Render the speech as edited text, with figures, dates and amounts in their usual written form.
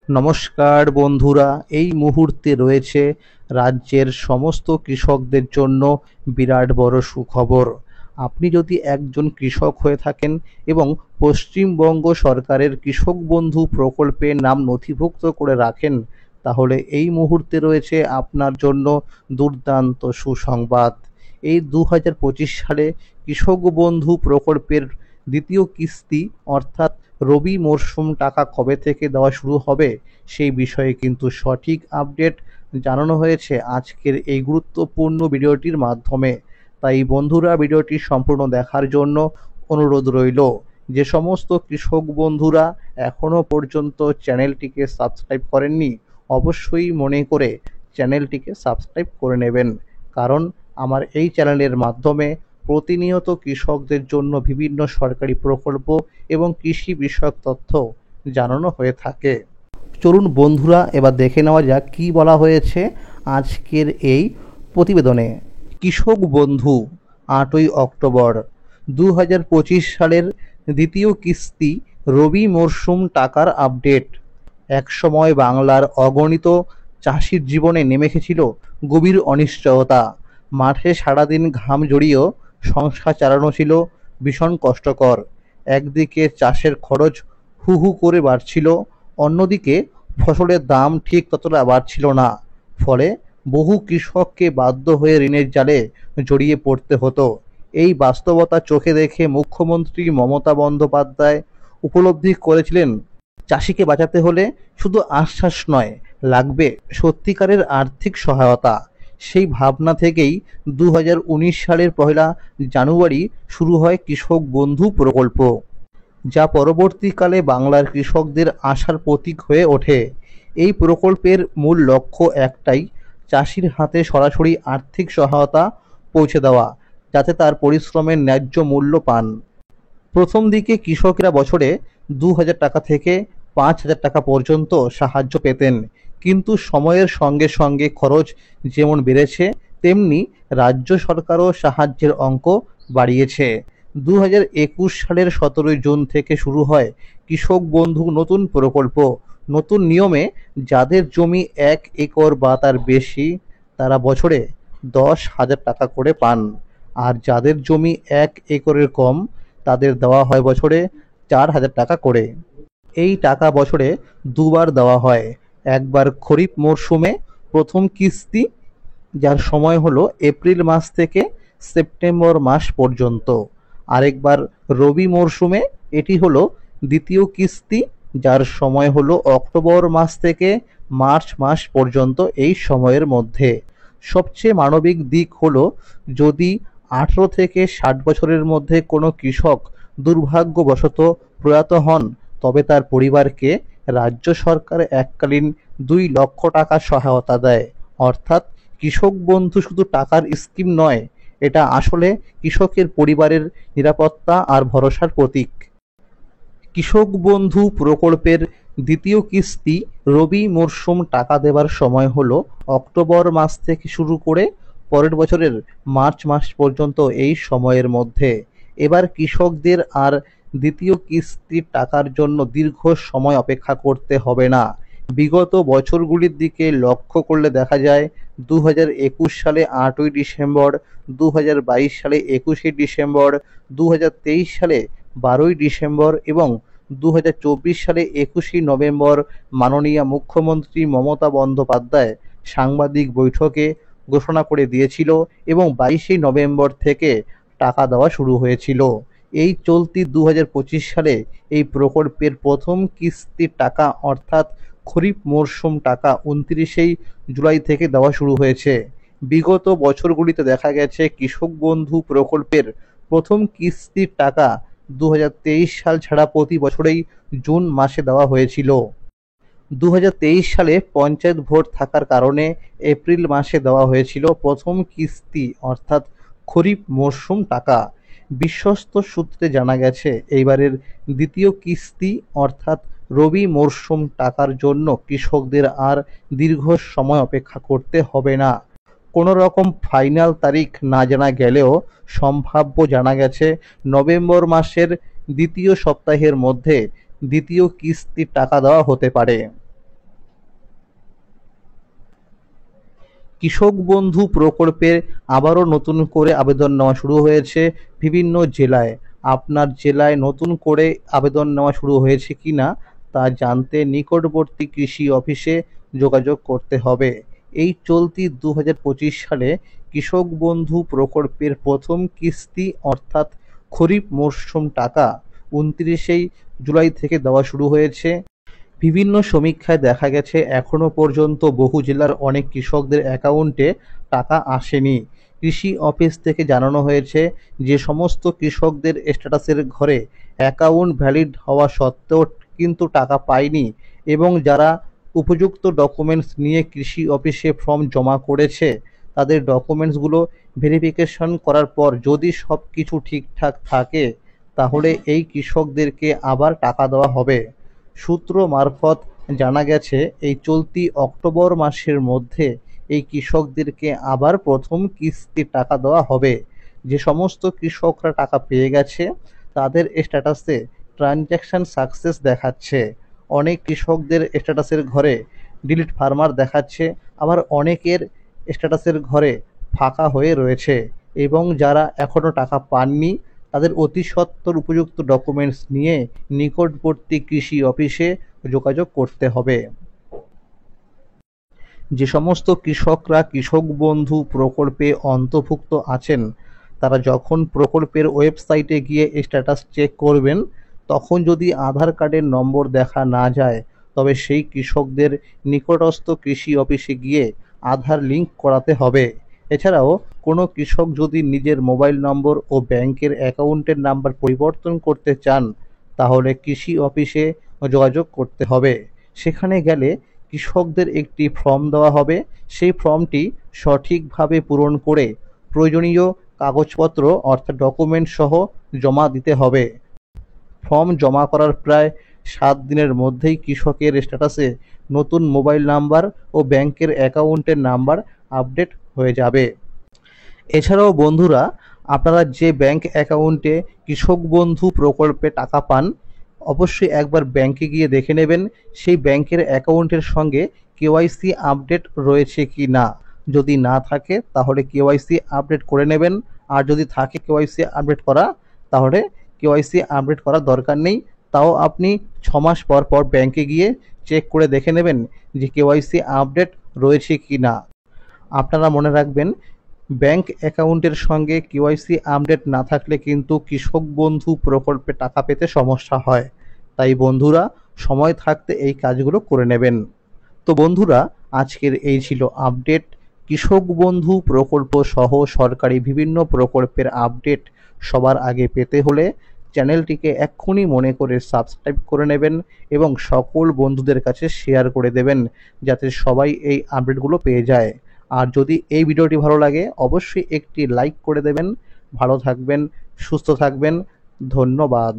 নমস্কার বন্ধুরা, এই মুহূর্তে রয়েছে রাজ্যের সমস্ত কৃষকদের জন্য বিরাট বড় সুখবর। আপনি যদি একজন কৃষক হয়ে থাকেন এবং পশ্চিমবঙ্গ সরকারের কৃষক বন্ধু প্রকল্পের নাম নথিভুক্ত করে রাখেন, তাহলে এই মুহূর্তে রয়েছে আপনার জন্য দুর্দান্ত সুসংবাদ। এই 2025 সালে কৃষক বন্ধু প্রকল্পের দ্বিতীয় কিস্তি অর্থাৎ রবি মরশুম টাকা কবে থেকে দেওয়া শুরু হবে সেই বিষয়ে কিন্তু সঠিক আপডেট জানানো হয়েছে আজকের এই গুরুত্বপূর্ণ ভিডিওটির মাধ্যমে। তাই বন্ধুরা, ভিডিওটি সম্পূর্ণ দেখার জন্য অনুরোধ রইল। যে সমস্ত কৃষক বন্ধুরা এখনও পর্যন্ত চ্যানেলটিকে সাবস্ক্রাইব করেননি, অবশ্যই মনে করে চ্যানেলটিকে সাবস্ক্রাইব করে নেবেন, কারণ আমার এই চ্যানেলের মাধ্যমে প্রতিনিয়ত কৃষকদের জন্য বিভিন্ন সরকারি প্রকল্প এবং কৃষি বিষয়ক তথ্য জানানো হয়ে থাকে। চলুন বন্ধুরা, এবার দেখে নেওয়া যাক কী বলা হয়েছে আজকের এই প্রতিবেদনে। কৃষক বন্ধু 8ই অক্টোবর 2025 সালের দ্বিতীয় কিস্তি রবি মরশুম টাকার আপডেট। একসময় বাংলার অগণিত চাষির জীবনে নেমে এসেছিল গভীর অনিশ্চয়তা। মাঠে সারাদিন ঘাম জড়িয়েও সংসার চালানো ছিল ভীষণ কষ্টকর। একদিকে চাষের খরচ হু হু করে বাড়ছিল, অন্যদিকে ফসলের দাম ঠিক ততটা বাড়ছিল না। ফলে বহু কৃষককে বাধ্য হয়ে ঋণের জালে জড়িয়ে পড়তে হতো। এই বাস্তবতা চোখে দেখে মুখ্যমন্ত্রী মমতা বন্দ্যোপাধ্যায় উপলব্ধি করেছিলেন, চাষিকে বাঁচাতে হলে শুধু আশ্বাস নয়, লাগবে সত্যিকারের আর্থিক সহায়তা। সেই ভাবনা থেকেই 2019 সালের 1 জানুয়ারি শুরু হয় কৃষক বন্ধু প্রকল্প, যা পরবর্তীকালে বাংলার কৃষকদের আশার প্রতীক হয়ে ওঠে। এই প্রকল্পের মূল লক্ষ্য একটাই, চাষির হাতে সরাসরি আর্থিক সহায়তা পৌঁছে দেওয়া, যাতে তার পরিশ্রমের ন্যায্য মূল্য পান। প্রথম দিকে কৃষকেরা বছরে 2,000 টাকা থেকে 5,000 টাকা পর্যন্ত সাহায্য পেতেন, কিন্তু সময়ের সঙ্গে সঙ্গে খরচ যেমন বেড়েছে, তেমনি রাজ্য সরকারও সাহায্যের অঙ্ক বাড়িয়েছে। 2021 সালের 17 জুন থেকে শুরু হয় কৃষক বন্ধু নতুন প্রকল্প। নতুন নিয়মে যাদের জমি 1 একর বা তার বেশি, তারা বছরে 10,000 টাকা করে পান, আর যাদের জমি 1 একরের কম, তাদের দেওয়া হয় বছরে 4,000 টাকা করে। এই টাকা বছরে দুবার দেওয়া হয়। একবার খরিফ মরশুমে প্রথম কিস্তি, যার সময় হলো এপ্রিল মাস থেকে সেপ্টেম্বর মাস পর্যন্ত। আরেকবার রবি মরশুমে, এটি হলো দ্বিতীয় কিস্তি, যার সময় হলো অক্টোবর মাস থেকে মার্চ মাস পর্যন্ত। এই সময়ের মধ্যে সবচেয়ে মানবিক দিক হলো, যদি 18 থেকে 60 বছরের মধ্যে কোনো কৃষক দুর্ভাগ্যবশত প্রয়াত হন, তবে তার পরিবারকে রাজ্য সরকার এককালীন 2 লক্ষ টাকা সহায়তা দেয়। অর্থাৎ কৃষক বন্ধু শুধু টাকার স্কিম নয়, এটা আসলে কৃষকের পরিবারের নিরাপত্তা আর ভরসার প্রতীক। কৃষক বন্ধু প্রকল্পের দ্বিতীয় কিস্তি রবি মরশুম টাকা দেবার সময় হলো অক্টোবর মাস থেকে শুরু করে পরের বছরের মার্চ মাস পর্যন্ত। এই সময়ের মধ্যে এবার কৃষকদের আর দ্বিতীয় কিস্তির টাকার জন্য দীর্ঘ সময় অপেক্ষা করতে হবে না। বিগত বছরগুলির দিকে লক্ষ্য করলে দেখা যায়, 2021 সালে 8ই ডিসেম্বর, 2022 সালে 21শে ডিসেম্বর, 2023 সালে 12ই ডিসেম্বর এবং 2024 সালে 21শে নভেম্বর মাননীয় মুখ্যমন্ত্রী মমতা বন্দ্যোপাধ্যায় সাংবাদিক বৈঠকে ঘোষণা করে দিয়েছিল এবং 22শে নভেম্বর থেকে টাকা দেওয়া শুরু হয়েছিল। এই চলতি 2025 সালে এই প্রকল্পের প্রথম কিস্তির টাকা অর্থাৎ খরিফ মরশুম টাকা 29শে জুলাই থেকে দেওয়া শুরু হয়েছে। বিগত বছরগুলিতে দেখা গেছে কৃষক বন্ধু প্রকল্পের প্রথম কিস্তির টাকা 2023 সাল ছাড়া প্রতি বছরেই জুন মাসে দেওয়া হয়েছিল। 2023 সালে পঞ্চায়েত ভোট থাকার কারণে এপ্রিল মাসে দেওয়া হয়েছিল প্রথম কিস্তি অর্থাৎ খরিফ মরশুম টাকা। বিশ্বস্ত সূত্রে জানা গেছে, এইবারের দ্বিতীয় কিস্তি অর্থাৎ রবি মরশুম টাকার জন্য কৃষকদের আর দীর্ঘ সময় অপেক্ষা করতে হবে না। কোনো রকম ফাইনাল তারিখ না জানা গেলেও সম্ভাব্য জানা গেছে নভেম্বর মাসের দ্বিতীয় সপ্তাহের মধ্যে দ্বিতীয় কিস্তির টাকা দেওয়া হতে পারে। কৃষক বন্ধু প্রকল্পের আবারও নতুন করে আবেদন নেওয়া শুরু হয়েছে বিভিন্ন জেলায়। আপনার জেলায় নতুন করে আবেদন নেওয়া শুরু হয়েছে কিনা তা জানতে নিকটবর্তী কৃষি অফিসে যোগাযোগ করতে হবে। এই চলতি 2025 সালে কৃষক বন্ধু প্রকল্পের প্রথম কিস্তি অর্থাৎ খরিফ মরশুম টাকা 29শে জুলাই থেকে দেওয়া শুরু হয়েছে। বিভিন্ন সমীক্ষায় দেখা গেছে এখনো পর্যন্ত বহু জেলার অনেক কৃষকদের অ্যাকাউন্টে টাকা আসেনি। কৃষি অফিস থেকে জানানো হয়েছে যে সমস্ত কৃষকদের স্ট্যাটাসের ঘরে অ্যাকাউন্ট ভ্যালিড হওয়া সত্ত্বেও কিন্তু টাকা পায়নি এবং যারা উপযুক্ত ডকুমেন্টস নিয়ে কৃষি অফিসে ফর্ম জমা করেছে তাদের ডকুমেন্টসগুলো ভেরিফিকেশন করার পর যদি সব কিছু ঠিকঠাক থাকে তাহলে এই কৃষকদেরকে আবার টাকা দেওয়া হবে। সূত্র মারফত জানা গেছে এই চলতি অক্টোবর মাসের মধ্যে এই কৃষকদেরকে আবার প্রথম কিস্তির টাকা দেওয়া হবে। যে সমস্ত কৃষকরা টাকা পেয়ে গেছে তাদের স্ট্যাটাসে ট্রানজ্যাকশন সাকসেস দেখাচ্ছে। অনেক কৃষকদের স্ট্যাটাসের ঘরে ডিলিট ফার্মার দেখাচ্ছে, আবার অনেকের স্ট্যাটাসের ঘরে ফাঁকা হয়ে রয়েছে এবং যারা এখনো টাকা পাননি তাদের অতি সত্বর উপযুক্ত ডকুমেন্টস নিয়ে নিকটবর্তী কৃষি অফিসে যোগাযোগ করতে হবে। যে সমস্ত কৃষকরা কৃষক বন্ধু প্রকল্পে অন্তর্ভুক্ত আছেন তারা যখন প্রকল্পের ওয়েবসাইটে গিয়ে স্ট্যাটাস চেক করবেন তখন যদি আধার কার্ডের নম্বর দেখা না যায় তবে সেই কৃষকদের নিকটস্থ কৃষি অফিসে গিয়ে আধার লিঙ্ক করাতে হবে। এছাড়াও কোনো কৃষক যদি নিজের মোবাইল নম্বর ও ব্যাংকের অ্যাকাউন্টের নাম্বার পরিবর্তন করতে চান তাহলে কৃষি অফিসে যোগাযোগ করতে হবে। সেখানে গেলে কৃষকদের একটি ফর্ম দেওয়া হবে, সেই ফর্মটি সঠিকভাবে পূরণ করে প্রয়োজনীয় কাগজপত্র অর্থাৎ ডকুমেন্ট সহ জমা দিতে হবে। ফর্ম জমা করার প্রায় 7 দিনের মধ্যেই কৃষকের স্ট্যাটাসে নতুন মোবাইল নাম্বার ও ব্যাংকের অ্যাকাউন্টের নাম্বার আপডেট হয়ে যাবে। এছাড়াও বন্ধুরা, আপনারা যে ব্যাংক অ্যাকাউন্টে কৃষক বন্ধু প্রকল্পে টাকা পান অবশ্যই একবার ব্যাংকে গিয়ে দেখে নেবেন সেই ব্যাংকের অ্যাকাউন্টের সঙ্গে কেওয়াইসি আপডেট রয়েছে কি না। যদি না থাকে তাহলে কেওয়াইসি আপডেট করে নেবেন, আর যদি থাকে কেওয়াইসি আপডেট করা তাহলে কেওয়াইসি আপডেট করার দরকার নেই। তাও আপনি 6 মাস পর পর ব্যাংকে গিয়ে চেক করে দেখে নেবেন যে কেওয়াইসি আপডেট রয়েছে কি না। আপনারা মনে রাখবেন ব্যাংক অ্যাকাউন্টের সঙ্গে কেওয়াইসি আপডেট না থাকলে কিন্তু কৃষক বন্ধু প্রকল্পে টাকা পেতে সমস্যা হয়। তাই বন্ধুরা সময় থাকতে এই কাজগুলো করে নেবেন। তো বন্ধুরা, আজকের এই ছিল আপডেট। কৃষক বন্ধু প্রকল্প সহ সরকারি বিভিন্ন প্রকল্পের আপডেট সবার আগে পেতে হলে চ্যানেলটিকে এক্ষুনি মনে করে সাবস্ক্রাইব করে নেবেন এবং সকল বন্ধুদের কাছে শেয়ার করে দেবেন যাতে সবাই এই আপডেটগুলো পেয়ে যায়। আর যদি এই ভিডিওটি ভালো লাগে অবশ্যই একটি লাইক করে দেবেন। ভালো থাকবেন, সুস্থ থাকবেন। ধন্যবাদ।